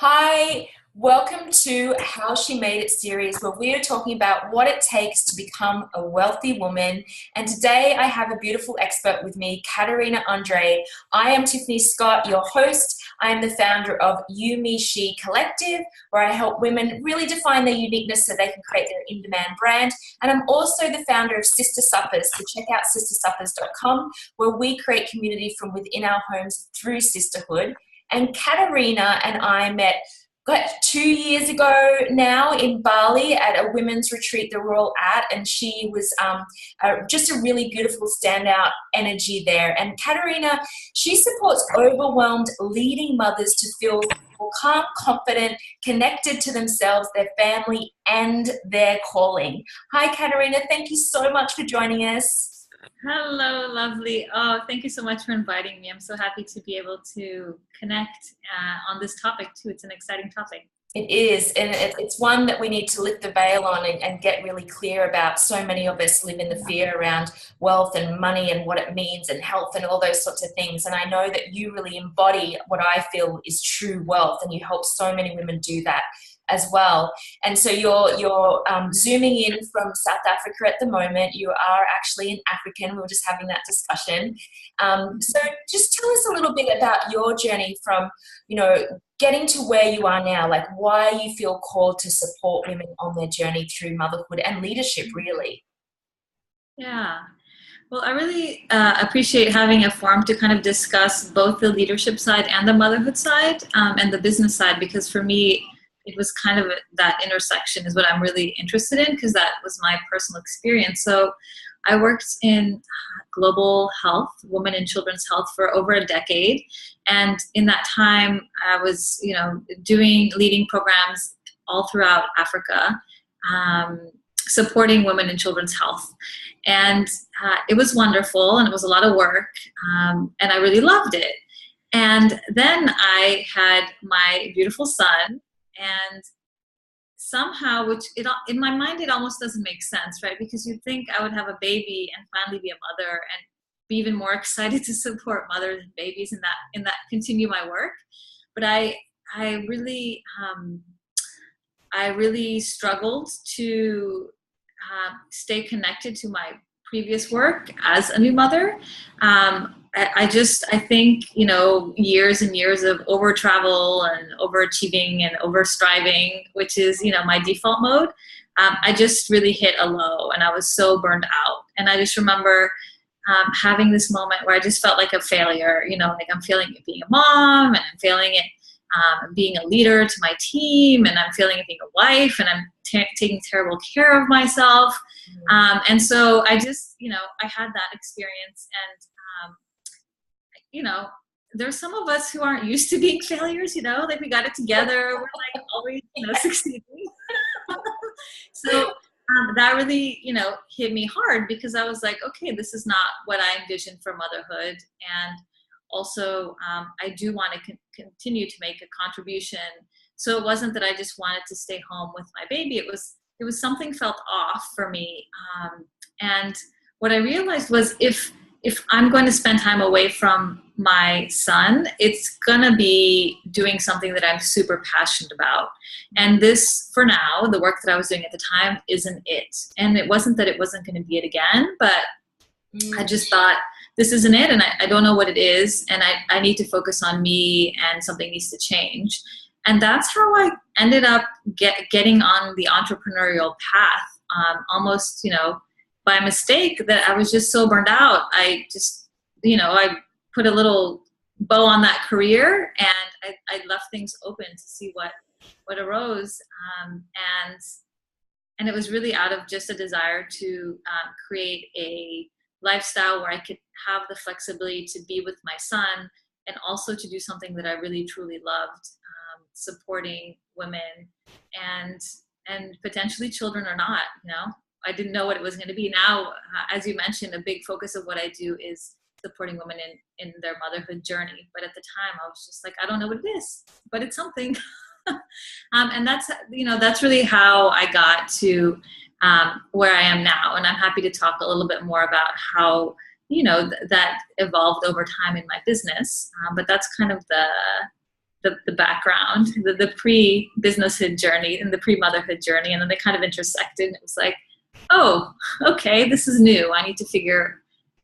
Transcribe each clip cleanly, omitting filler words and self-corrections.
Hi, welcome to How She Made It series, where we are talking about what it takes to become a wealthy woman. And today I have a beautiful expert with me, Catarina Andrade. I am Tiffany Scott, your host. I am the founder of You, Me, She Collective, where I help women really define their uniqueness so they can create their in-demand brand. And I'm also the founder of Sister Suppers, so check out sistersuppers.com, where we create community from within our homes through sisterhood. And Katarina and I met 2 years ago now in Bali at a women's retreat that we're all at, and she was just a really beautiful standout energy there. And Katarina, she supports overwhelmed leading mothers to feel calm, confident, connected to themselves, their family, and their calling. Hi, Katarina. Thank you so much for joining us. Hello, lovely. Oh, thank you so much for inviting me. I'm so happy to be able to connect on this topic too. It's an exciting topic. It is, and it's one that we need to lift the veil on and get really clear about. So many of us live in the fear around wealth and money and what it means and health and all those sorts of things. And I know that you really embody what I feel is true wealth, and you help so many women do that as well. And so you're zooming in from South Africa at the moment. You are actually an African. We were just having that discussion. So just tell us a little bit about your journey from, getting to where you are now, like why you feel called to support women on their journey through motherhood and leadership, really. Yeah. Well, I really appreciate having a forum to kind of discuss both the leadership side and the motherhood side and the business side, because for me, it was kind of that intersection is what I'm really interested in, because that was my personal experience. So I worked in global health, women and children's health, for over a decade. And in that time, I was, leading programs all throughout Africa, supporting women and children's health. And it was wonderful, and it was a lot of work, and I really loved it. And then I had my beautiful son, and somehow, in my mind, it almost doesn't make sense, right? Because you'd think I would have a baby and finally be a mother and be even more excited to support mothers and babies in that continue my work. But I really struggled to stay connected to my previous work as a new mother. I think, years and years of over travel and overachieving and over striving, which is, my default mode. I just really hit a low, and I was so burned out. And I just remember having this moment where I just felt like a failure, like I'm failing at being a mom, and I'm failing at being a leader to my team, and I'm failing at being a wife, and I'm taking terrible care of myself. And so I just, I had that experience, and there's some of us who aren't used to being failures, like we got it together. We're like always, succeeding. So that really, hit me hard, because I was like, okay, this is not what I envisioned for motherhood. And also, I do want to continue to make a contribution. So it wasn't that I just wanted to stay home with my baby. It was something felt off for me. And what I realized was if I'm going to spend time away from my son, it's going to be doing something that I'm super passionate about. And this, for now, the work that I was doing at the time isn't it. And it wasn't that it wasn't going to be it again, but I just thought, this isn't it, and I don't know what it is, and I need to focus on me, and something needs to change. And that's how I ended up getting on the entrepreneurial path, almost, by mistake, that I was just so burned out. I just, I put a little bow on that career, and I left things open to see what arose. And it was really out of just a desire to create a lifestyle where I could have the flexibility to be with my son, and also to do something that I really truly loved, supporting women and potentially children or not. I didn't know what it was going to be. Now, as you mentioned, a big focus of what I do is supporting women in their motherhood journey. But at the time, I was just like, I don't know what it is, but it's something. And that's really how I got to where I am now. And I'm happy to talk a little bit more about how, that evolved over time in my business. But that's kind of the background, the pre-businesshood journey and the pre-motherhood journey, and then they kind of intersected. And it was like, oh, okay, this is new. I need to figure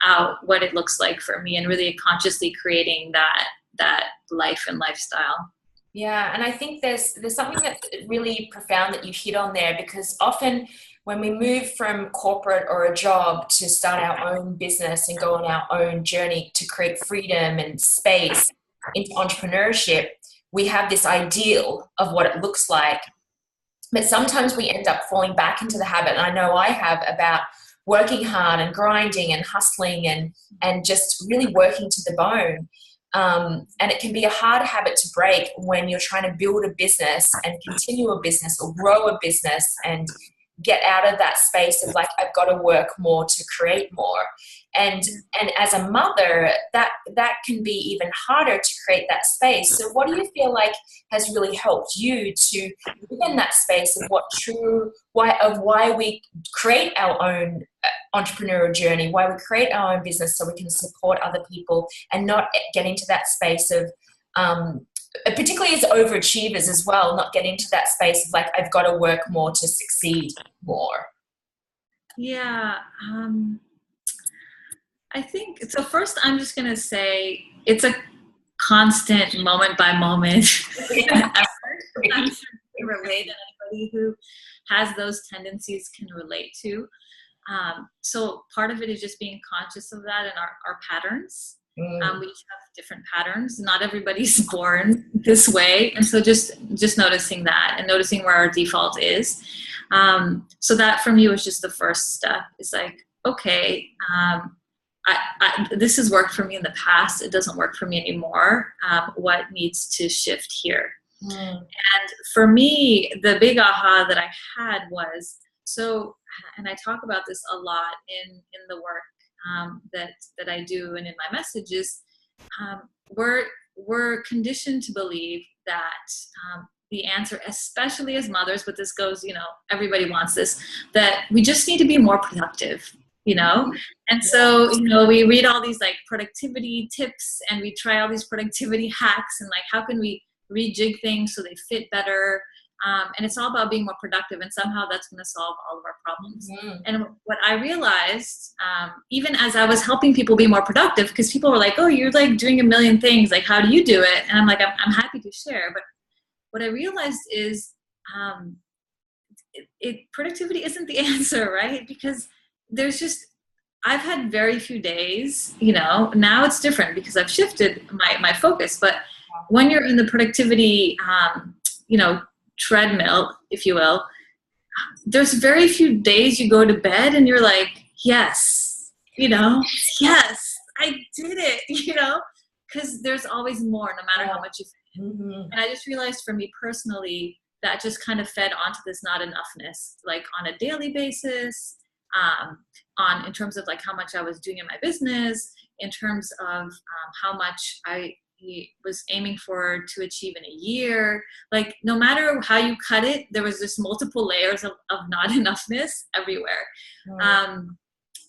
out what it looks like for me, and really consciously creating that life and lifestyle. Yeah, and I think there's something that's really profound that you hit on there, because often when we move from corporate or a job to start our own business and go on our own journey to create freedom and space into entrepreneurship, we have this ideal of what it looks like. But sometimes we end up falling back into the habit, and I know I have, about working hard and grinding and hustling and just really working to the bone. And it can be a hard habit to break when you're trying to build a business and continue a business or grow a business and get out of that space of like, I've got to work more to create more. And as a mother, that can be even harder to create that space. So what do you feel like has really helped you to live in that space of why we create our own entrepreneurial journey, why we create our own business so we can support other people and not get into that space of particularly as overachievers as well, not get into that space of like, I've got to work more to succeed more? Yeah. I think so. First, I'm just going to say it's a constant moment by moment effort. I'm sure you can relate, and anybody who has those tendencies can relate to. So part of it is just being conscious of that and our patterns. We each have different patterns. Not everybody's born this way. And so just noticing that and noticing where our default is. So that for me was just the first step. It's like, okay, this has worked for me in the past. It doesn't work for me anymore. What needs to shift here? And for me, the big aha that I had was, and I talk about this a lot in the work that I do and in my messages, we're conditioned to believe that the answer, especially as mothers, but this goes, everybody wants this, that we just need to be more productive. And so, we read all these like productivity tips and we try all these productivity hacks and like, how can we rejig things so they fit better? And it's all about being more productive, and somehow that's going to solve all of our problems. And what I realized, even as I was helping people be more productive, because people were like, oh, you're like doing a million things. Like, how do you do it? And I'm like, I'm happy to share. But what I realized is productivity isn't the answer, right? Because I've had very few days, now it's different because I've shifted my focus. But when you're in the productivity, treadmill, if you will, there's very few days you go to bed and you're like, yes, yes, I did it, because there's always more, no matter how much you fit. And I just realized for me personally, that just kind of fed onto this not enoughness, like on a daily basis, in terms of like how much I was doing in my business, in terms of how much he was aiming to achieve in a year. Like, no matter how you cut it, there was just multiple layers of not enoughness everywhere.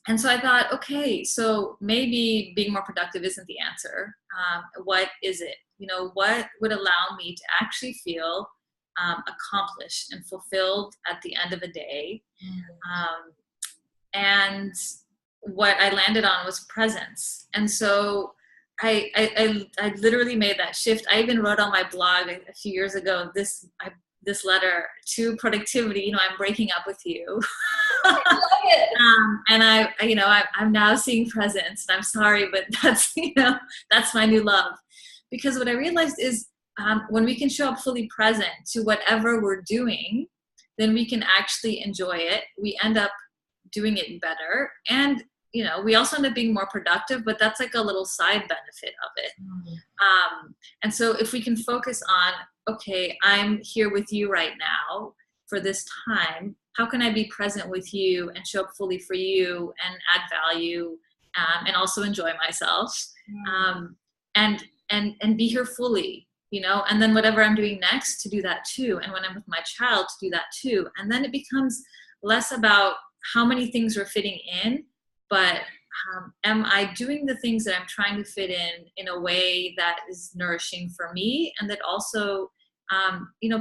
And so I thought, okay, so maybe being more productive isn't the answer. What is it? What would allow me to actually feel accomplished and fulfilled at the end of a day? And what I landed on was presence. And so I literally made that shift. I even wrote on my blog a few years ago this letter to productivity. I'm breaking up with you. I love it. And I'm now seeing presence. And I'm sorry, but that's my new love. Because what I realized is when we can show up fully present to whatever we're doing, then we can actually enjoy it. We end up doing it better, and we also end up being more productive, but that's like a little side benefit of it. And so if we can focus on, okay, I'm here with you right now for this time, how can I be present with you and show up fully for you and add value, and also enjoy myself, and be here fully, and then whatever I'm doing next, to do that too. And when I'm with my child, to do that too. And then it becomes less about how many things are fitting in, but am I doing the things that I'm trying to fit in a way that is nourishing for me, and that also,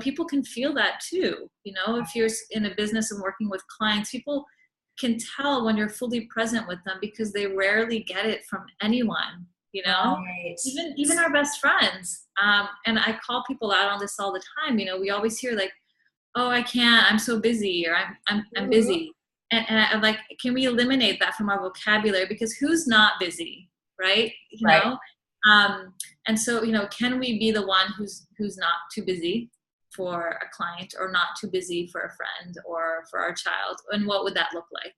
people can feel that too. If you're in a business and working with clients, people can tell when you're fully present with them because they rarely get it from anyone. Right. Even our best friends. And I call people out on this all the time. We always hear like, "Oh, I can't. I'm so busy," or "I'm Mhm. busy." And I'm like, can we eliminate that from our vocabulary? Because who's not busy, right? Right. And so, can we be the one who's not too busy for a client, or not too busy for a friend or for our child? And what would that look like?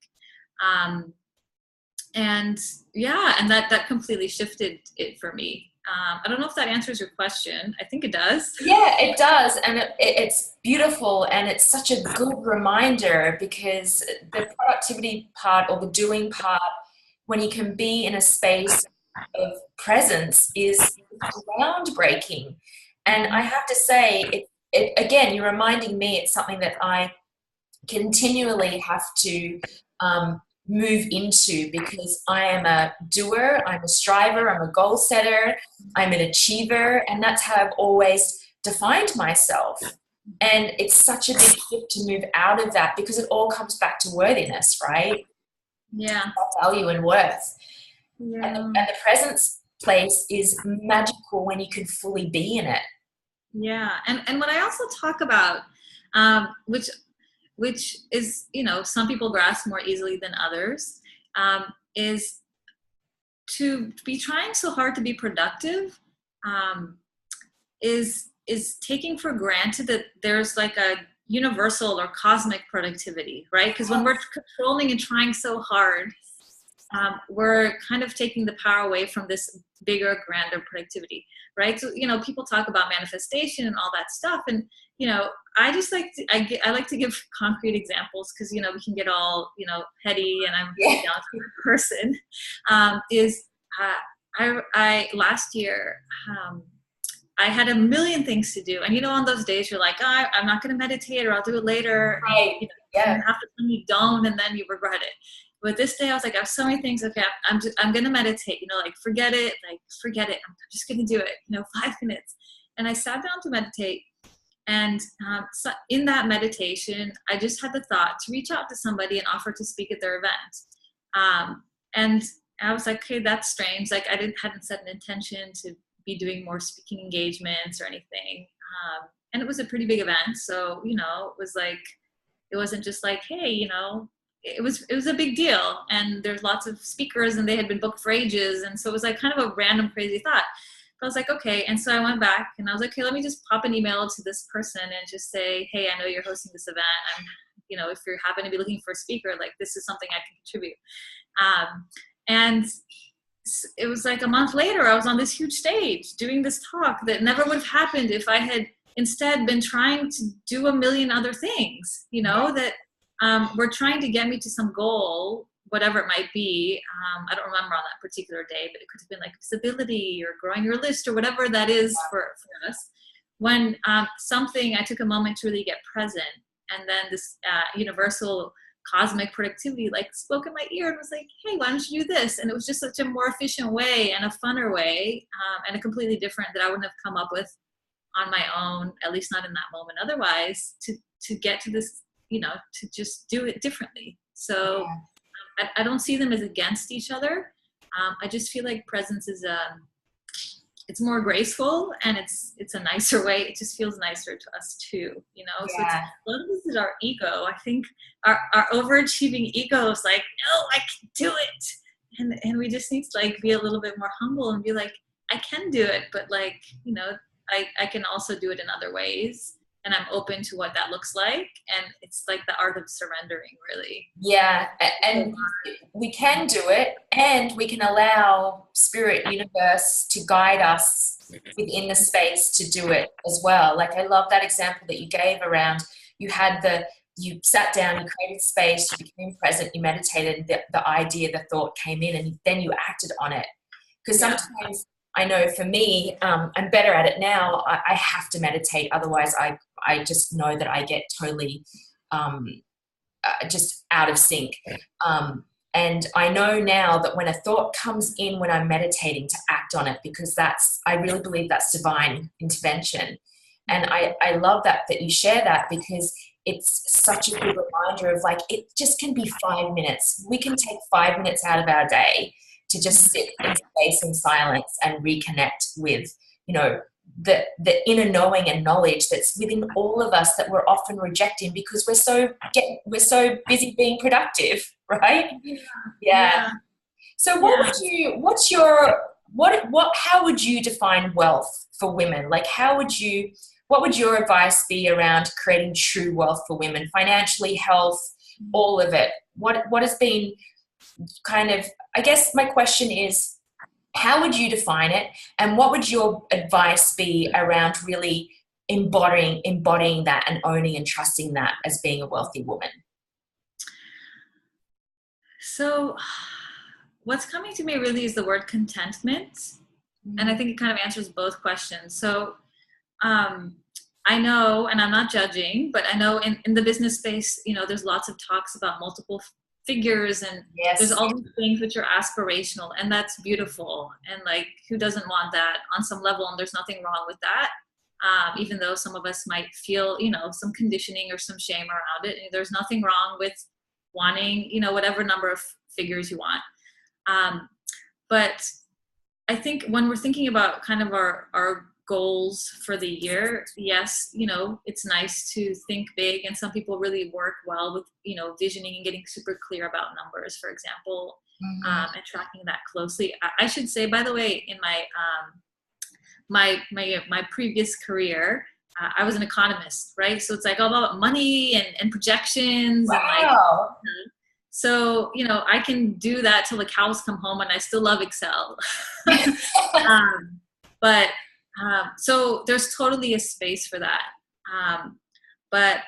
And yeah, and that completely shifted it for me. I don't know if that answers your question. I think it does. Yeah, it does. And it's beautiful. And it's such a good reminder because the productivity part or the doing part, when you can be in a space of presence, is groundbreaking. And I have to say, again, you're reminding me it's something that I continually have to move into because I am a doer, I'm a striver, I'm a goal setter, I'm an achiever, and that's how I've always defined myself. And it's such a big shift to move out of that because it all comes back to worthiness, right? Yeah. Value and worth. And Yeah. the presence place is magical when you can fully be in it. Yeah. And what I also talk about, which is, some people grasp more easily than others, is to be trying so hard to be productive, is taking for granted that there's like a universal or cosmic productivity, right? Because when we're controlling and trying so hard, we're kind of taking the power away from this bigger, grander productivity, right? So, people talk about manifestation and all that stuff. And, I just like I like to give concrete examples because, we can get all, heady, and I'm a pretty Yeah. down to earth person. I last year, I had a million things to do. And, on those days you're like, oh, I'm not going to meditate, or I'll do it later. Right. And Yeah. then half the time you don't, and then you regret it. But this day I was like, I have so many things. Okay, I'm going to meditate, forget it. I'm just going to do it, 5 minutes. And I sat down to meditate. And so in that meditation, I just had the thought to reach out to somebody and offer to speak at their event. And I was like, okay, that's strange. Like hadn't set an intention to be doing more speaking engagements or anything. And it was a pretty big event. So, it wasn't just like, hey, it was a big deal. And there's lots of speakers and they had been booked for ages. And so it was like kind of a random crazy thought. But I was like, okay. And so I went back and I was like, okay, let me just pop an email to this person and just say, hey, I know you're hosting this event. If you happen to be looking for a speaker, like this is something I can contribute. And it was like a month later, I was on this huge stage doing this talk that never would have happened if I had instead been trying to do a million other things, that were trying to get me to some goal, whatever it might be. I don't remember on that particular day, but it could have been like visibility or growing your list or whatever that is for us. When I took a moment to really get present, and then this universal cosmic productivity like spoke in my ear and was like, hey, why don't you do this? And it was just such a more efficient way and a funner way, and a completely different that I wouldn't have come up with on my own, at least not in that moment otherwise, to get to this, to just do it differently. So I don't see them as against each other. I just feel like presence is it's more graceful, and it's a nicer way. It just feels nicer to us too, So it's, Yeah. a lot of this is our ego. I think our overachieving ego is like, no, I can do it, and we just need to like be a little bit more humble and be like, I can do it, but like, I can also do it in other ways, and I'm open to what that looks like. And it's like the art of surrendering, really. Yeah, and we can do it, and we can allow spirit, universe to guide us within the space to do it as well. Like I love that example that you gave around you sat down, you created space, you became present, you meditated, the idea, the thought came in, and then you acted on it. Because Yeah. sometimes I know for me, I'm better at it now. I have to meditate, otherwise I just know that I get totally just out of sync. And I know now that when a thought comes in when I'm meditating, to act on it, because I really believe that's divine intervention. And I love that you share that, because it's such a good reminder of like, it just can be 5 minutes. We can take 5 minutes out of our day to just sit in space and silence and reconnect with, you know, the inner knowing and knowledge that's within all of us that we're often rejecting because we're so busy being productive, right? Yeah. Yeah. Yeah. So Yeah. how would you define wealth for women? Like, what would your advice be around creating true wealth for women, financially, health, all of it? What has been kind of, I guess my question is, how would you define it? And what would your advice be around really embodying that and owning and trusting that as being a wealthy woman? So what's coming to me really is the word contentment. And I think it kind of answers both questions. So I know, and I'm not judging, but I know in the business space, you know, there's lots of talks about multiple figures, and there's Yes. all these things which are aspirational, and that's beautiful. And like, who doesn't want that on some level? And there's nothing wrong with that. Even though some of us might feel, you know, some conditioning or some shame around it. There's nothing wrong with wanting, you know, whatever number of figures you want. But I think when we're thinking about kind of our goals for the year, yes, you know, it's nice to think big, and some people really work well with, you know, visioning and getting super clear about numbers, for example, and tracking that closely. I should say, by the way, in my previous career, I was an economist, right? So it's like all about money and projections and like, Wow. so, you know, I can do that till the cows come home, and I still love Excel. But so there's totally a space for that. But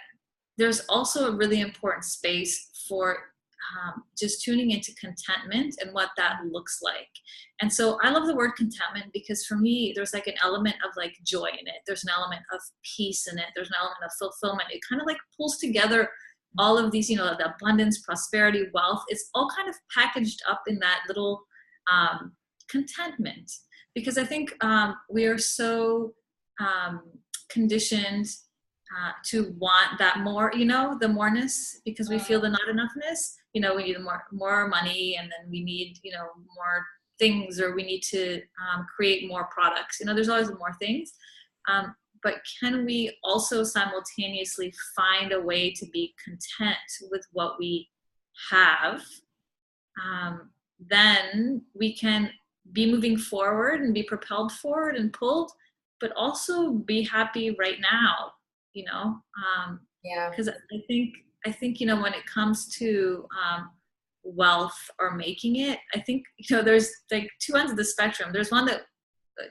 there's also a really important space for just tuning into contentment and what that looks like. And so I love the word contentment because for me, there's like an element of like joy in it. There's an element of peace in it. There's an element of fulfillment. It kind of like pulls together all of these, you know, the abundance, prosperity, wealth. It's all kind of packaged up in that little contentment. Because I think we are so conditioned to want that more, you know, the moreness, because we feel the not enoughness. You know, we need more money, and then we need, you know, more things, or we need to create more products. You know, there's always more things. But can we also simultaneously find a way to be content with what we have? Then we can be moving forward and be propelled forward and pulled, but also be happy right now, you know? Yeah. Because I think, you know, when it comes to wealth or making it, I think, you know, there's like two ends of the spectrum. There's one that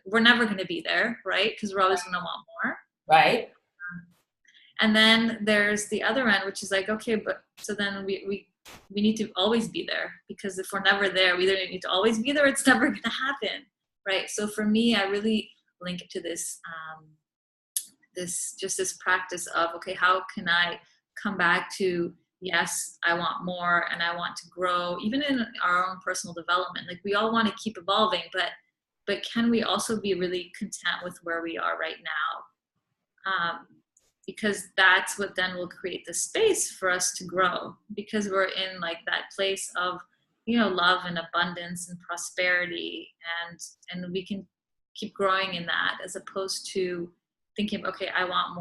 we're never going to be there, right? Because we're always going to want more. Right. And then there's the other end, which is like, okay, but so then we need to always be there, because if we're never there, we either need to always be there, it's never going to happen, right? So for me, I really link it to this this practice of, okay, how can I come back to, yes, I want more and I want to grow, even in our own personal development. Like, we all want to keep evolving, but can we also be really content with where we are right now? Because that's what then will create the space for us to grow, because we're in like that place of, you know, love and abundance and prosperity, and we can keep growing in that, as opposed to thinking, okay, I want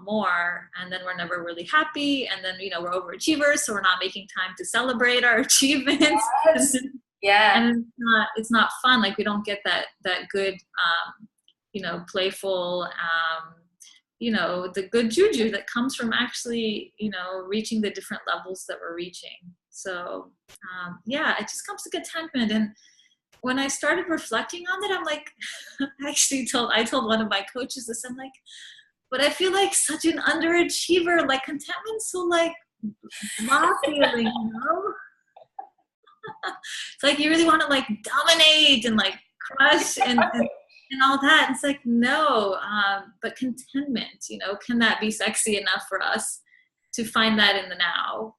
more, and then we're never really happy, and then, you know, we're overachievers, so we're not making time to celebrate our achievements. Yes. Yeah. And it's not fun. Like, we don't get that good you know, playful you know, the good juju that comes from actually, you know, reaching the different levels that we're reaching. So yeah, it just comes to contentment. And when I started reflecting on it, I'm like, I told one of my coaches this, I'm like, but I feel like such an underachiever. Like, contentment's so like blah feeling, you know? It's like you really want to like dominate and like crush and all that. It's like, no, but contentment, you know, can that be sexy enough for us? to find that in the now,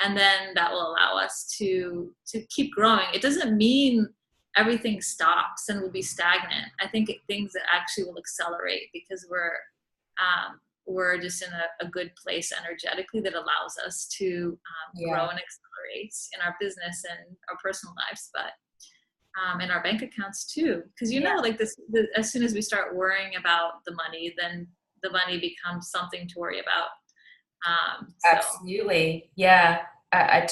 and then that will allow us to keep growing. It doesn't mean everything stops and will be stagnant. I think things that actually will accelerate because we're just in a good place energetically that allows us to grow and accelerate in our business and our personal lives, but in our bank accounts too. Because like as soon as we start worrying about the money, then the money becomes something to worry about. Absolutely. Yeah. I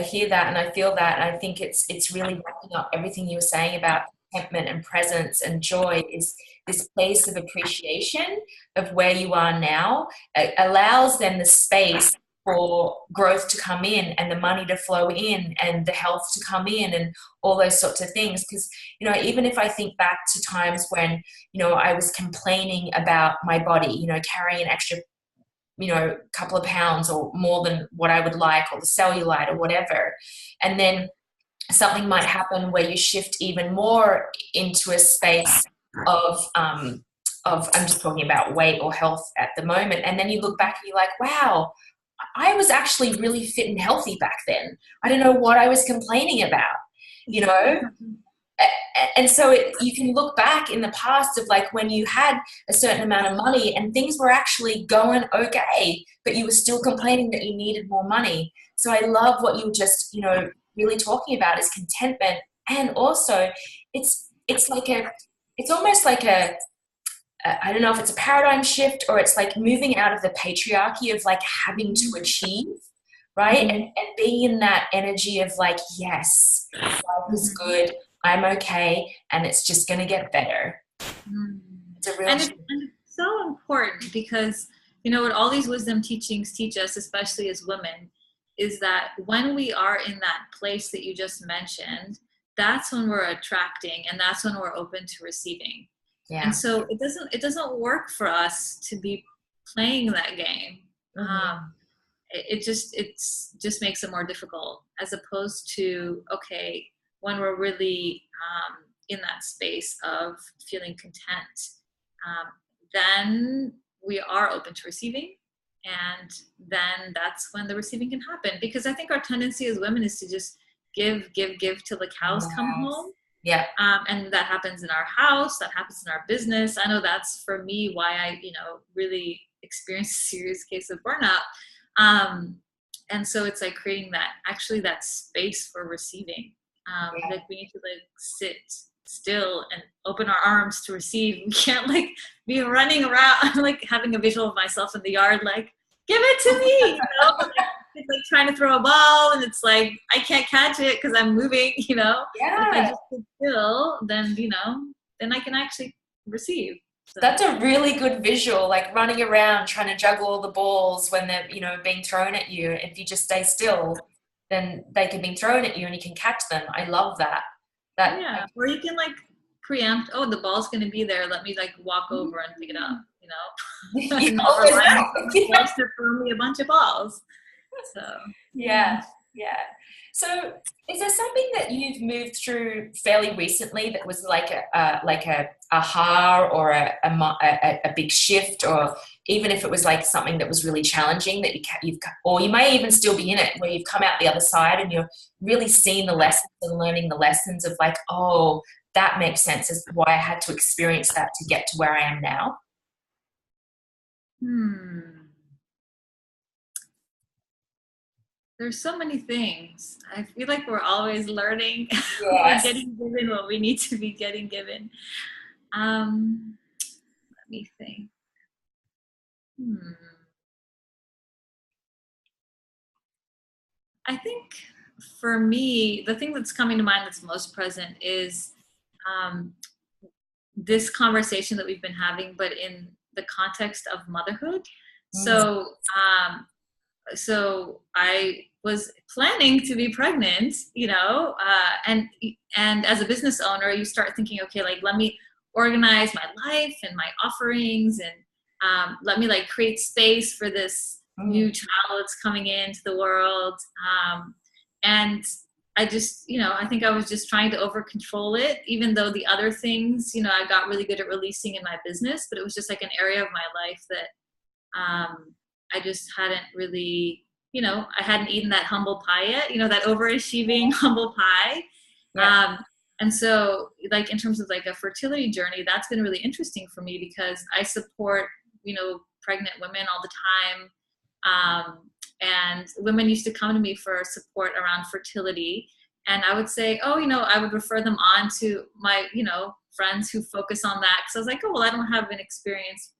hear that and I feel that. And I think it's really wrapping up everything you were saying about contentment and presence and joy is this place of appreciation of where you are now. It allows then the space for growth to come in and the money to flow in and the health to come in and all those sorts of things. Because, even if I think back to times when, I was complaining about my body, carrying an extra couple of pounds or more than what I would like, or the cellulite or whatever. And then something might happen where you shift even more into a space of I'm just talking about weight or health at the moment. And then you look back and you're like, wow, I was actually really fit and healthy back then. I don't know what I was complaining about, And so you can look back in the past of like when you had a certain amount of money and things were actually going okay, but you were still complaining that you needed more money. So I love what you were just, really talking about is contentment. And also it's almost like I don't know if it's a paradigm shift or it's like moving out of the patriarchy of like having to achieve, right? Mm-hmm. And being in that energy of like, yes, life is good. I'm okay, and it's just going to get better. It's a real and it's so important because what all these wisdom teachings teach us, especially as women, is that when we are in that place that you just mentioned, that's when we're attracting and that's when we're open to receiving. Yeah. And so it doesn't work for us to be playing that game. It just makes it more difficult, as opposed to, okay, when we're really in that space of feeling content, then we are open to receiving. And then that's when the receiving can happen. Because I think our tendency as women is to just give till the cows come home. Yeah. And that happens in our house, that happens in our business. I know that's for me why I, really experienced a serious case of burnout. And so it's like creating that space for receiving. Like we need to like sit still and open our arms to receive. We can't like be running around like having a visual of myself in the yard, like, give it to me, Like, it's like trying to throw a ball and it's like I can't catch it because I'm moving, Yeah. If I just sit still, then then I can actually receive. So. That's a really good visual, like running around trying to juggle all the balls when they're, being thrown at you. If you just stay still, then they can be thrown at you and you can catch them. I love that. Yeah, or you can like preempt, oh, the ball's going to be there. Let me like walk over and pick it up, You not always rely know. on the balls to throw me a bunch of balls. So Yeah. So, is there something that you've moved through fairly recently that was like a aha or a big shift, or even if it was like something that was really challenging that or you may even still be in it where you've come out the other side and you're really seeing the lessons and learning the lessons of like, oh, that makes sense as to why I had to experience that to get to where I am now? There's so many things. I feel like we're always learning. Yes. We're getting given what we need to be getting given. Let me think. I think for me, the thing that's coming to mind that's most present is this conversation that we've been having, but in the context of motherhood. So I was planning to be pregnant, and as a business owner, you start thinking, okay, like let me organize my life and my offerings, and let me like create space for this new child that's coming into the world. And I just, I think I was just trying to over control it, even though the other things, I got really good at releasing in my business, but it was just like an area of my life that I just hadn't really, I hadn't eaten that humble pie yet, that overachieving humble pie. Yeah. Um, and so like in terms of like a fertility journey, that's been really interesting for me because I support, pregnant women all the time. And women used to come to me for support around fertility. And I would say, oh, I would refer them on to my, friends who focus on that. Cause I was like, oh, well, I don't have an experience,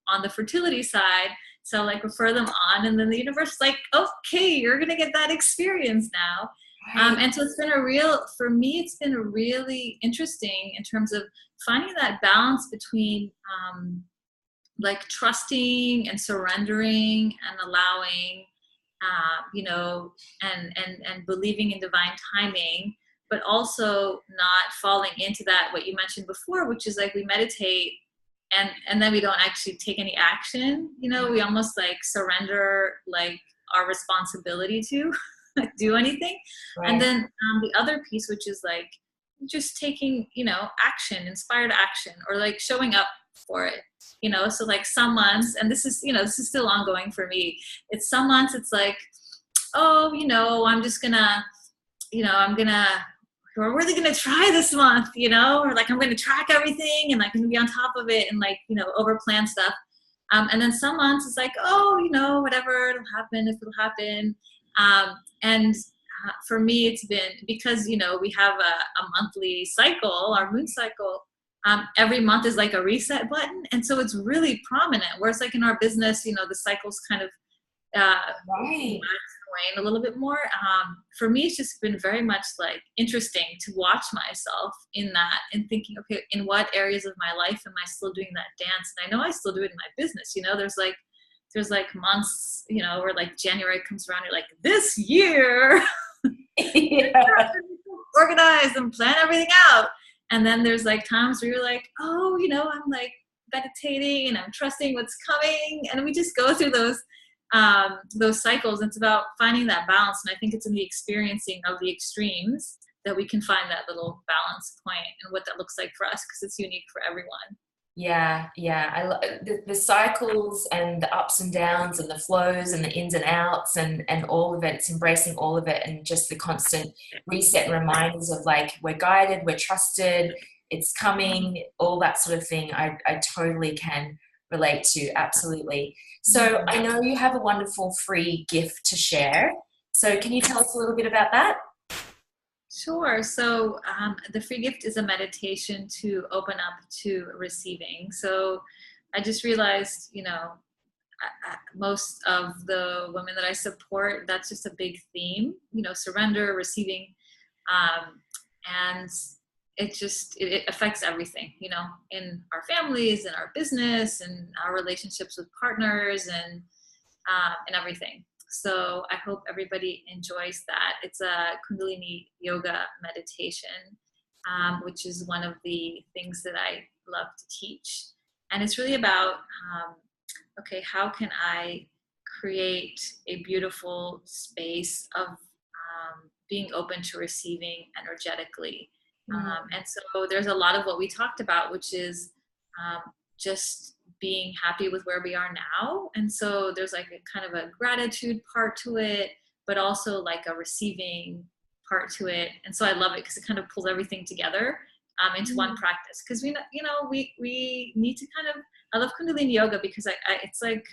on the fertility side. So like refer them on. And then the universe is like, okay, you're going to get that experience now. Right. And so for me, it's been really interesting in terms of finding that balance between, like trusting and surrendering and allowing, and believing in divine timing, but also not falling into that, what you mentioned before, which is like we meditate and then we don't actually take any action. We almost like surrender like our responsibility to do anything. And Right. then the other piece, which is like just taking, action, inspired action, or like showing up for it. So like some months, and this is still ongoing for me. It's some months it's like, oh, I'm just gonna, we're really gonna try this month, or like I'm gonna track everything and like I'm gonna be on top of it and like, over plan stuff. And then some months it's like, oh, whatever, it'll happen if it'll happen. And for me, it's been because, we have a monthly cycle, our moon cycle. Every month is like a reset button. And so it's really prominent. Whereas like in our business, the cycles kind of Right. wane a little bit more. For me, it's just been very much like interesting to watch myself in that and thinking, okay, in what areas of my life am I still doing that dance? And I know I still do it in my business. There's like months, where like January comes around, you're like, this year, Yeah. organize and plan everything out. And then there's like times where you're like, oh, I'm like meditating and I'm trusting what's coming. And we just go through those cycles. It's about finding that balance. And I think it's in the experiencing of the extremes that we can find that little balance point and what that looks like for us, because it's unique for everyone. Yeah, yeah. The cycles and the ups and downs and the flows and the ins and outs and all of it. It's embracing all of it and just the constant reset and reminders of like we're guided, we're trusted, it's coming, all that sort of thing. I totally can relate to, absolutely. So I know you have a wonderful free gift to share. So can you tell us a little bit about that? Sure. So the free gift is a meditation to open up to receiving. So I just realized, most of the women that I support, that's just a big theme, surrender, receiving. Um, and it affects everything, in our families, in our business, and our relationships with partners and everything. So I hope everybody enjoys that. It's a Kundalini yoga meditation, which is one of the things that I love to teach. And it's really about, okay, how can I create a beautiful space of being open to receiving energetically? And so there's a lot of what we talked about, which is just being happy with where we are now. And so there's like a kind of a gratitude part to it, but also like a receiving part to it. And so I love it because it kind of pulls everything together into one practice. Because we need to kind of, I love Kundalini yoga because it's like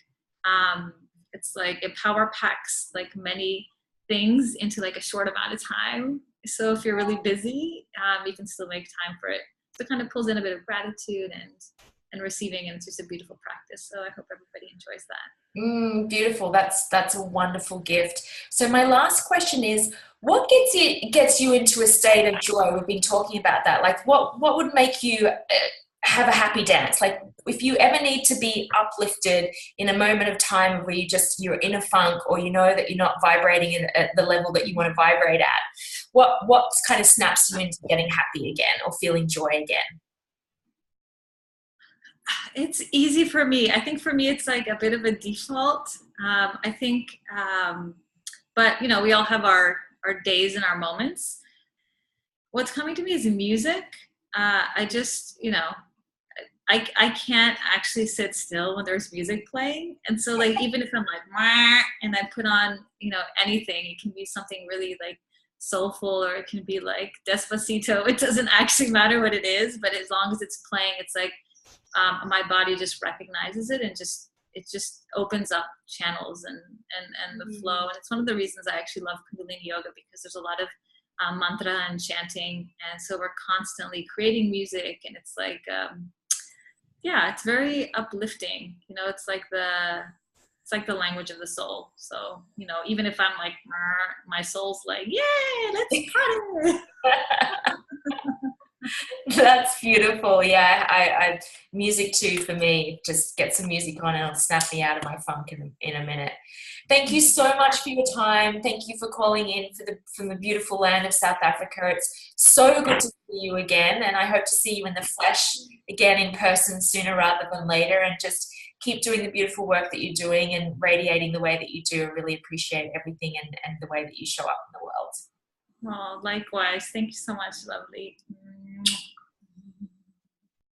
it power packs like many things into like a short amount of time. So if you're really busy, you can still make time for it. So it kind of pulls in a bit of gratitude and receiving, and it's just a beautiful practice. So I hope everybody enjoys that. Beautiful. That's a wonderful gift. So my last question is, what gets you into a state of joy? We've been talking about that. Like, what would make you have a happy dance? Like, if you ever need to be uplifted in a moment of time where you're in a funk, or you know that you're not vibrating at the level that you want to vibrate at, what kind of snaps you into getting happy again or feeling joy again? It's easy for me. I think for me, it's like a bit of a default. I think, but we all have our days and our moments. What's coming to me is music. I just, I can't actually sit still when there's music playing. And so like even if I'm like "Mwah," and I put on, anything, it can be something really like soulful, or it can be like Despacito. It doesn't actually matter what it is, but as long as it's playing, it's like my body just recognizes it, and it just opens up channels and the flow. And it's one of the reasons I actually love Kundalini yoga, because there's a lot of mantra and chanting, and so we're constantly creating music, and it's like yeah, it's very uplifting. It's like the language of the soul. So, even if I'm like, my soul's like, yay, let's party. That's beautiful. Yeah, I music too for me. Just get some music on and it'll snap me out of my funk in a minute. Thank you so much for your time. Thank you for calling in from the beautiful land of South Africa. It's so good to see you again, and I hope to see you in the flesh again in person sooner rather than later. And just keep doing the beautiful work that you're doing and radiating the way that you do. I really appreciate everything and the way that you show up in the world. Well, likewise. Thank you so much, lovely.